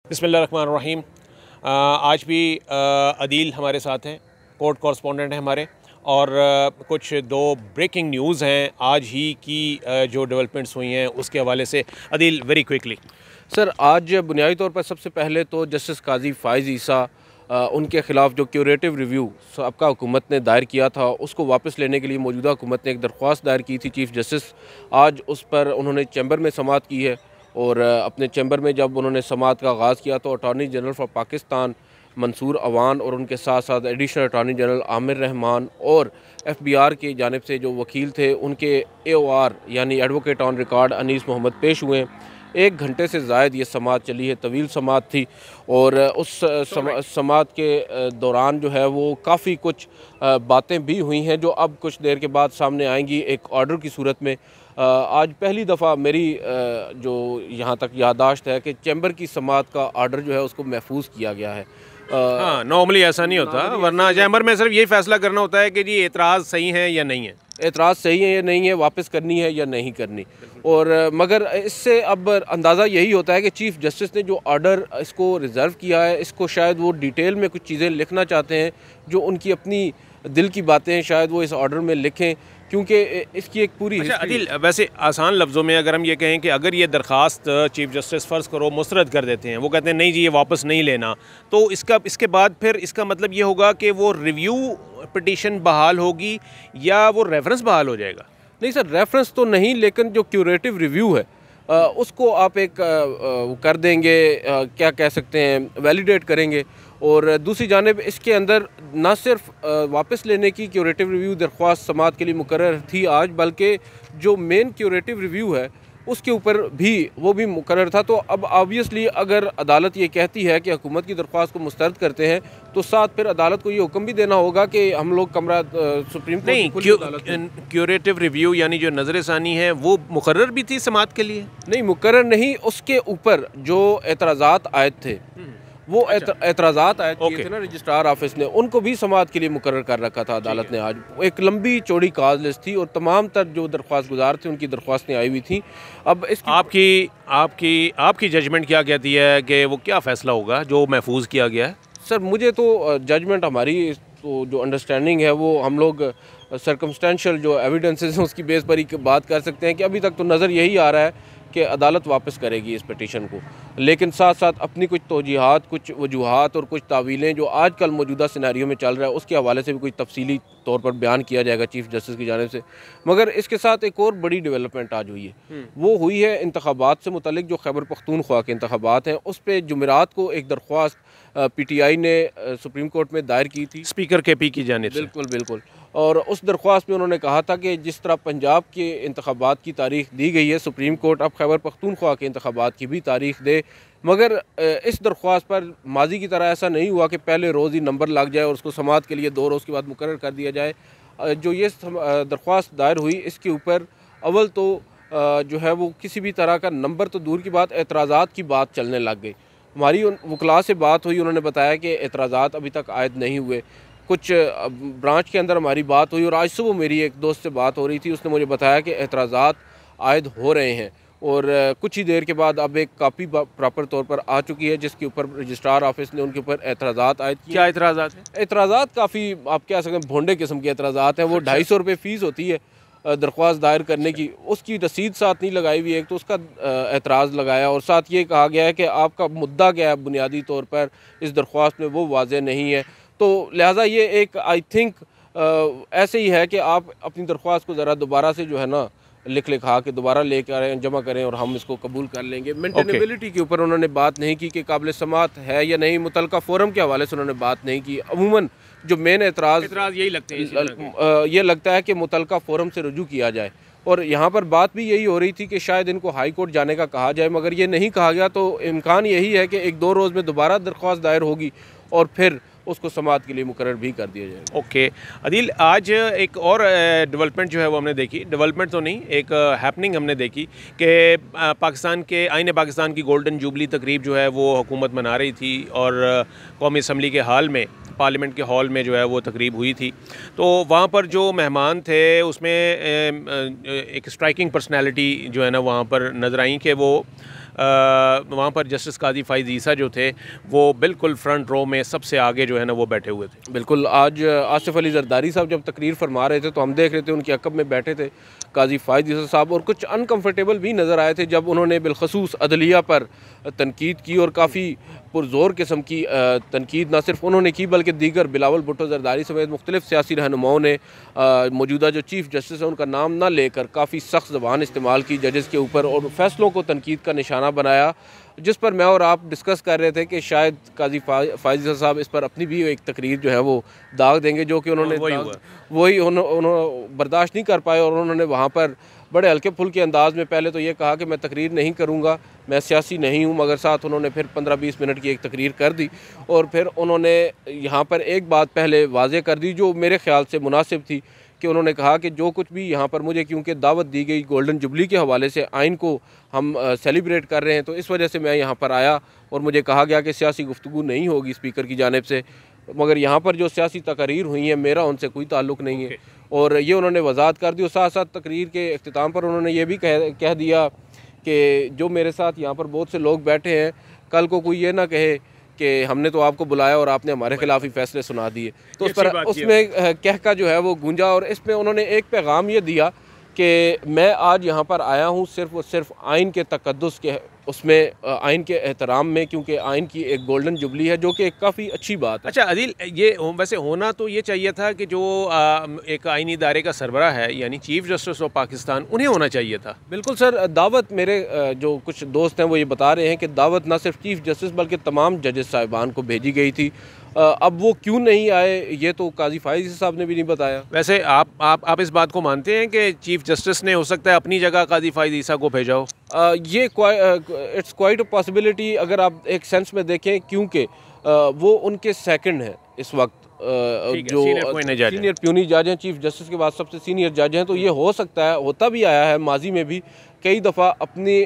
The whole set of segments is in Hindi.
बिस्मिल्लाहिर्रहमानिर्रहीम। आज भी अदील हमारे साथ हैं, कोर्ट कॉरस्पॉन्डेंट हैं हमारे, और कुछ दो ब्रेकिंग न्यूज़ हैं आज ही की जो डेवलपमेंट्स हुई हैं उसके हवाले से। Adeel, very quickly. सर, आज बुनियादी तौर पर सबसे पहले तो जस्टिस काजी फ़ाइज़ ईसा उनके ख़िलाफ़ जो क्यूरेटिव रिव्यू सबका हुकूमत ने दायर किया था उसको वापस लेने के लिए मौजूदा हुकूमत ने एक दरख्वास्त दायर की थी चीफ़ जस्टिस। आज उस पर उन्होंने चैम्बर में समाअत की है, और अपने चैम्बर में जब उन्होंने समाअत का आगाज़ किया तो attorney general for Pakistan Mansoor Awan और उनके साथ साथ additional attorney general Aamir Rahman और FBR की जानिब से जो वकील थे उनके AOR यानी advocate on record Anees Mohammad पेश हुए। 1 घंटे से ज़ायद ये समाअत चली है, तवील समाअत थी, और उस समाअत के दौरान जो है वो काफ़ी कुछ बातें भी हुई हैं जो अब कुछ देर के बाद सामने आएंगी एक ऑर्डर की सूरत में। आज पहली दफ़ा मेरी जो यहाँ तक याददाश्त है कि चैम्बर की समाअत का ऑर्डर जो है उसको महफूज किया गया है। हाँ, नॉर्मली ऐसा नहीं होता, वरना चैम्बर में सिर्फ यही फैसला करना होता है कि जी एतराज़ सही है या नहीं है, एतराज़ सही है या नहीं है, वापस करनी है या नहीं करनी। और मगर इससे अब अंदाज़ा यही होता है कि चीफ़ जस्टिस ने जो ऑर्डर इसको रिज़र्व किया है, इसको शायद वो डिटेल में कुछ चीज़ें लिखना चाहते हैं जो उनकी अपनी दिल की बातें हैं, शायद वो इस ऑर्डर में लिखें, क्योंकि इसकी एक पूरी अच्छा अदील, वैसे आसान लफ्ज़ों में अगर हम ये कहें कि अगर ये दरख्वास्त चीफ़ जस्टिस फ़र्ज़ करो मुस्तरद कर देते हैं, वो कहते हैं नहीं जी ये वापस नहीं लेना, तो इसके बाद फिर इसका मतलब ये होगा कि वो रिव्यू पिटीशन बहाल होगी या वो रेफरेंस बहाल हो जाएगा? नहीं सर, रेफरेंस तो नहीं, लेकिन जो क्यूरेटिव रिव्यू है उसको आप एक कर देंगे, क्या कह सकते हैं, वैलिडेट करेंगे। और दूसरी जानिब इसके अंदर ना सिर्फ वापस लेने की क्यूरेटिव रिव्यू दरख्वास्त समाअत के लिए मुकर्रर थी आज, बल्कि जो मेन क्यूरेटिव रिव्यू है उसके ऊपर भी वो भी मुकर्रर था। तो अब ऑब्वियसली अगर अदालत ये कहती है कि हुकूमत की दरख्वास्त को मुस्तरद करते हैं तो साथ फिर अदालत को ये हुक्म भी देना होगा कि हम लोग कमरा सुप्रीम कोर्ट नहीं, क्यूरेटिव रिव्यू यानी जो नज़र षानी है वो मुकर्रर भी थी समाअत के लिए? नहीं, मुकर्रर नहीं, उसके ऊपर जो एतराज़ात आए थे वो एतराज़ात आए किए थे ना रजिस्ट्रार ऑफिस ने, उनको भी समाअत के लिए मुकर्रर कर रखा था अदालत ने। आज एक लंबी चौड़ी काज लिस्ट थी और तमाम तर जो दरख्वास्त गुजार थे उनकी दरख्वास्तें आई हुई थी। अब इसकी आपकी जजमेंट क्या कहती है कि वो क्या फ़ैसला होगा जो महफूज किया गया है? सर, मुझे तो जजमेंट हमारी तो जो अंडरस्टैंडिंग है वो हम लोग सर्कमस्टेंशियल जो एविडेंसेस हैं उसकी बेस पर ही बात कर सकते हैं कि अभी तक तो नज़र यही आ रहा है कि अदालत वापस करेगी इस पिटीशन को, लेकिन साथ साथ अपनी कुछ तौजीहात, कुछ वजूहात और कुछ तावीलें जो आजकल मौजूदा सिनेरियो में चल रहा है उसके हवाले से भी कुछ तफसीली तौर पर बयान किया जाएगा चीफ़ जस्टिस की जानिब से। मगर इसके साथ एक और बड़ी डेवलपमेंट आज हुई है, वो हुई है इंतखाबात से मुतल्लिक। जो खैबर पख्तूनख्वा के इंतखाबात हैं उस पर जुमेरात को एक दरख्वास्त PTI ने सुप्रीम कोर्ट में दायर की थी, स्पीकर KP की जानिब से। बिल्कुल बिल्कुल। और उस दरख्वास्त में उन्होंने कहा था कि जिस तरह पंजाब के इंतखाबात की तारीख दी गई है, सुप्रीम कोर्ट अब खैबर पख्तूनख्वा के इंतखाबात की भी तारीख दे। मगर इस दरख्वास्त पर माजी की तरह ऐसा नहीं हुआ कि पहले रोज़ ही नंबर लग जाए और उसको समाअत के लिए 2 रोज़ के बाद मुकर्रर कर दिया जाए। जो ये दरख्वास्त दायर हुई इसके ऊपर अव्वल तो जो है वो किसी भी तरह का नंबर तो दूर की बात, एतराज़ात की बात चलने लग गई। हमारी वकला से बात हुई, उन्होंने बताया कि एतराज़ात अभी तक आयद नहीं हुए। कुछ ब्रांच के अंदर हमारी बात हुई और आज सुबह मेरी एक दोस्त से बात हो रही थी, उसने मुझे बताया कि एतराज़ात आयद हो रहे हैं और कुछ ही देर के बाद अब एक कापी प्रॉपर तौर पर आ चुकी है जिसके ऊपर रजिस्ट्रार ऑफिस ने उनके ऊपर एतराज़ात आयद किए। क्या एतराज़ात हैं? एतराज़ात काफ़ी आप कह सकते हैं भोंडे किस्म के एतराज़ात हैं। वो 250 रुपये फ़ीस होती है दरख्वास्त दायर करने की, उसकी रसीद साथ नहीं लगाई हुई, एक तो उसका एतराज़ लगाया और साथ ये कहा गया है कि आपका मुद्दा क्या है बुनियादी तौर पर इस दरख्वास्त में वो वाज़ेह नहीं है। तो लिहाजा ये एक आई थिंक ऐसे ही है कि आप अपनी दरख्वास्त को ज़रा दोबारा से जो है ना लिखा के दोबारा लेकर आएँ, जमा करें और हम इसको कबूल कर लेंगे। मेंटेनेबिलिटी के ऊपर उन्होंने बात नहीं की कि काबिल समाअत है या नहीं, मुतलका फ़ोरम के हवाले से उन्होंने बात नहीं की। अमूमन जो मेन एतराज़ यही लगते हैं, ये लगता है कि मुतलका फ़ोरम से रुजू किया जाए, और यहाँ पर बात भी यही हो रही थी कि शायद इनको हाई कोर्ट जाने का कहा जाए, मगर ये नहीं कहा गया। तो इम्कान यही है कि 1-2 रोज़ में दोबारा दरख्वास्त दायर होगी और फिर उसको समाअत के लिए मुकर्रर भी कर दिया जाएगा। ओके अदील, आज एक और डेवलपमेंट जो है वो हमने देखी, डेवलपमेंट तो नहीं, एक हैपनिंग हमने देखी कि पाकिस्तान के आईन पाकिस्तान की गोल्डन जुबली तकरीब जो है वो हुकूमत मना रही थी और कौमी असम्बली के हाल में, पार्लियामेंट के हॉल में जो है वो तकरीब हुई थी। तो वहाँ पर जो मेहमान थे उसमें एक स्ट्राइकिंग पर्सनैलिटी जो है ना वहाँ पर नज़र आई कि वो वहाँ पर जस्टिस काजी फ़ाइज़ ईसा जो थे वो बिल्कुल फ्रंट रो में सबसे आगे जो है ना वो बैठे हुए थे। बिल्कुल, आज आसिफ अली जरदारी साहब जब तकरीर फरमा रहे थे तो हम देख रहे थे उनके अक़ब में बैठे थे काजी फ़ाइज़ ईसा साहब, और कुछ अनकम्फर्टेबल भी नज़र आए थे जब उन्होंने बिलखसूस अदलिया पर तनकीद की, और काफ़ी पुरज़ोर किस्म की तनकीद ना सिर्फ उन्होंने की बल्कि दीगर बिलावल भुट्टो जरदारी समेत मुख्तलिफ सियासी रहनुमाओं ने मौजूदा जो चीफ़ जस्टिस है उनका नाम ना लेकर काफ़ी सख्त ज़बान इस्तेमाल की जजेस के ऊपर और फ़ैसलों को तनकीद का निशाना बनाया, जिस पर मैं और आप डिस्कस कर रहे थे कि शायद काजी फ़ाइज़ ईसा साहब इस पर अपनी भी एक तकरीर जो है वो दाग देंगे, जो कि उन्होंने वही उन्होंने बर्दाश्त नहीं कर पाए, और उन्होंने वहाँ पर बड़े हल्के फुल्के अंदाज में पहले तो ये कहा कि मैं तकरीर नहीं करूँगा, मैं सियासी नहीं हूँ, मगर साथ उन्होंने फिर 15-20 मिनट की एक तकरीर कर दी, और फिर उन्होंने यहाँ पर एक बात पहले वाज़े कर दी जो मेरे ख़्याल से मुनासिब थी, कि उन्होंने कहा कि जो कुछ भी यहाँ पर मुझे क्योंकि दावत दी गई गोल्डन जुबली के हवाले से आइन को हम सेलिब्रेट कर रहे हैं, तो इस वजह से मैं यहाँ पर आया, और मुझे कहा गया कि सियासी गुफ्तगू नहीं होगी स्पीकर की जानिब से, मगर यहाँ पर जो सियासी तकरीर हुई है मेरा उनसे कोई ताल्लुक़ नहीं है, और ये उन्होंने वजाहत कर दी। और साथ साथ तकरीर के अख्तिताम पर उन्होंने ये भी कह दिया कि जो मेरे साथ यहाँ पर बहुत से लोग बैठे हैं, कल को कोई ये ना कहे कि हमने तो आपको बुलाया और आपने हमारे खिलाफ ही फैसले सुना दिए, तो उस पर उसमें कहका जो है वो गूंजा, और इसमें उन्होंने एक पैगाम ये दिया कि मैं आज यहाँ पर आया हूँ सिर्फ़ और सिर्फ आइन के तक़द्दुस के उसमें आइन के एहतराम में, क्योंकि आइन की एक गोल्डन जुबली है जो कि काफ़ी अच्छी बात है। अच्छा अदील, ये वैसे होना तो ये चाहिए था कि जो एक आइनी इदारे का सरबराह है यानी चीफ़ जस्टिस ऑफ पाकिस्तान, उन्हें होना चाहिए था। बिल्कुल सर, दावत मेरे जो कुछ दोस्त हैं वो ये बता रहे हैं कि दावत ना सिर्फ चीफ़ जस्टिस बल्कि तमाम जजेस साहिबान को भेजी गई थी। अब वो क्यों नहीं आए ये तो काजी फ़ाइज़ साहब ने भी नहीं बताया। वैसे आप इस बात को मानते हैं कि चीफ़ जस्टिस ने हो सकता है अपनी जगह काजी फ़ाइज़ ईसा को भेजा हो? ये इट्स क्वाइट अ पॉसिबिलिटी अगर आप एक सेंस में देखें, क्योंकि वो उनके सेकंड हैं इस वक्त, जो सीनियर प्यूनी जज हैं, चीफ़ जस्टिस के बाद सबसे सीनियर जज हैं, तो ये हो सकता है, होता भी आया है माजी में भी कई दफ़ा अपनी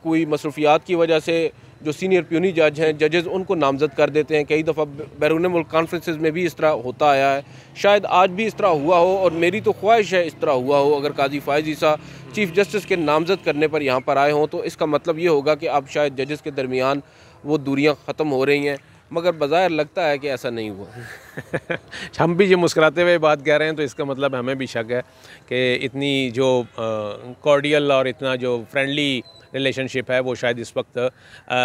कोई मसरूफियात की वजह से जो सीनियर प्यूनी जज हैं जजेस उनको नामज़द कर देते हैं, कई दफ़ा बैरून मुल्क कॉन्फ्रेंसेस में भी इस तरह होता आया है, शायद आज भी इस तरह हुआ हो, और मेरी तो ख्वाहिश है इस तरह हुआ हो। अगर काजी फ़ाइज़ ईसा चीफ़ जस्टिस के नामज़द करने पर यहाँ पर आए हों तो इसका मतलब ये होगा कि अब शायद जजेस के दरमियान वो दूरियाँ ख़त्म हो रही हैं, मगर बज़ाहिर लगता है कि ऐसा नहीं हुआ। हम भी ये मुस्कुराते हुए बात कह रहे हैं तो इसका मतलब हमें भी शक है कि इतनी जो कॉर्डियल और इतना जो फ्रेंडली रिलेशनशिप है वो शायद इस वक्त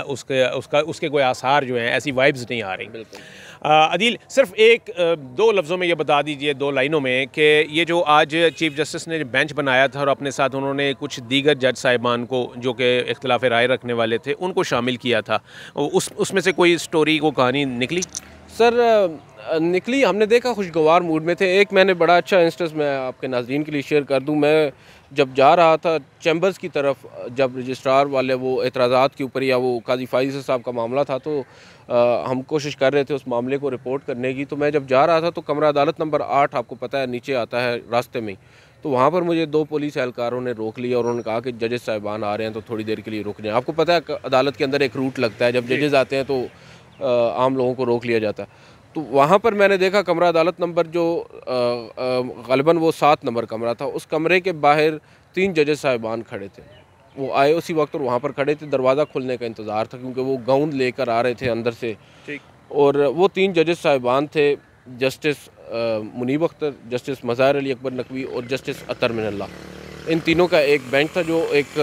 उसके कोई आसार जो हैं, ऐसी वाइब्स नहीं आ रही। बिल्कुल अदील, सिर्फ एक दो लफ्ज़ों में ये बता दीजिए, दो लाइनों में, कि ये जो आज चीफ़ जस्टिस ने बेंच बनाया था और अपने साथ उन्होंने कुछ दीगर जज साहिबान को जो कि इख्तिलाफ़ राय रखने वाले थे उनको शामिल किया था, उसमें से कोई स्टोरी को कहानी निकली? सर निकली, हमने देखा खुशगवार मूड में थे। एक मैंने बड़ा अच्छा इंस्टेंस मैं आपके नाज़रीन के लिए शेयर कर दूं। मैं जब जा रहा था चैम्बर्स की तरफ, जब रजिस्ट्रार वाले वो एतराज़ात के ऊपर या वो काजी फ़ाइज़ साहब का मामला था, तो हम कोशिश कर रहे थे उस मामले को रिपोर्ट करने की, तो मैं जब जा रहा था तो कमरा अदालत नंबर 8 आपको पता है नीचे आता है रास्ते में ही, तो वहाँ पर मुझे 2 पुलिस एहलकारों ने रोक लिया और उन्होंने कहा कि जजेस साहिबान आ रहे हैं तो थोड़ी देर के लिए रुक जाएँ। आपको पता है अदालत के अंदर एक रूट लगता है, जब जजेस आते हैं तो आम लोगों को रोक लिया जाता है। तो वहाँ पर मैंने देखा कमरा अदालत नंबर जो ग़ालिबन वो 7 नंबर कमरा था, उस कमरे के बाहर 3 जजेस साहिबान खड़े थे। वो आए उसी वक्त और वहाँ पर खड़े थे, दरवाज़ा खुलने का इंतज़ार था क्योंकि वो गाउन लेकर आ रहे थे अंदर से। और वो 3 जजेस साहिबान थे, जस्टिस मुनीब अख्तर, जस्टिस मज़ाहिर अली अकबर नकवी और जस्टिस अतर मिनल्ला। इन तीनों का एक बेंच था जो एक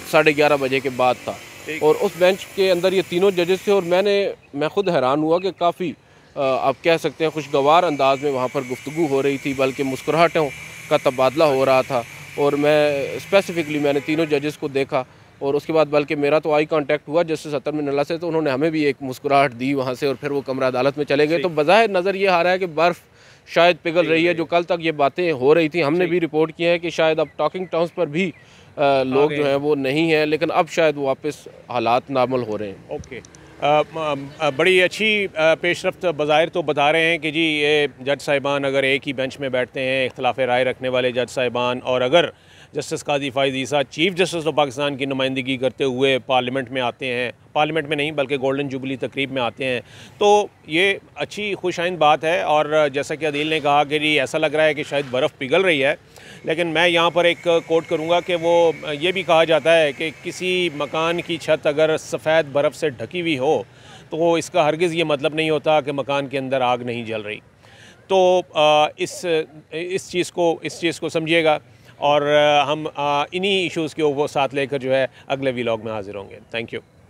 11:30 बजे के बाद था, और उस बेंच के अंदर ये तीनों जजेस थे। और मैं ख़ुद हैरान हुआ कि काफ़ी आप कह सकते हैं खुशगवार अंदाज में वहाँ पर गुफ्तगू हो रही थी, बल्कि मुस्कुराहटों का तबादला हो रहा था। और मैं स्पेसिफ़िकली मैंने तीनों जजेस को देखा, और उसके बाद बल्कि मेरा तो आई कांटेक्ट हुआ जस्टिस अतर मिनल्ला से, तो उन्होंने हमें भी एक मुस्कुराहट दी वहाँ से, और फिर वो कमरा अदालत में चले गए। तो बज़ाहिर नज़र ये आ रहा है कि बर्फ़ शायद पिघल रही है, जो कल तक ये बातें हो रही थी। हमने भी रिपोर्ट किया है कि शायद अब टॉकिंग टाउन्स पर भी लोग जो हैं वो नहीं हैं, लेकिन अब शायद वापस हालात नॉर्मल हो रहे हैं। ओके, बड़ी अच्छी पेशरफ्त बज़ाहिर तो बता रहे हैं कि जी ये जज साहिबान अगर एक ही बेंच में बैठते हैं, इख्तिलाफ़ राय रखने वाले जज साहिबान, और अगर justice Qazi Faez Isa chief justice of Pakistan की नुमाइंदगी करते हुए पार्लियामेंट में आते हैं, पार्लियामेंट में नहीं बल्कि गोल्डन जुबली तकरीब में आते हैं, तो ये अच्छी खुशाइंद बात है। और जैसा कि अदील ने कहा कि जी ऐसा लग रहा है कि शायद बर्फ़ पिघल रही है, लेकिन मैं यहाँ पर एक कोट करूँगा कि वो ये भी कहा जाता है कि किसी मकान की छत अगर सफ़ेद बर्फ़ से ढकी हुई हो तो इसका हरगिज़ ये मतलब नहीं होता कि मकान के अंदर आग नहीं जल रही। तो इस चीज़ को समझिएगा और हम इन्हीं इश्यूज़ के वो साथ लेकर जो है अगले व्लॉग में हाज़िर होंगे। Thank you.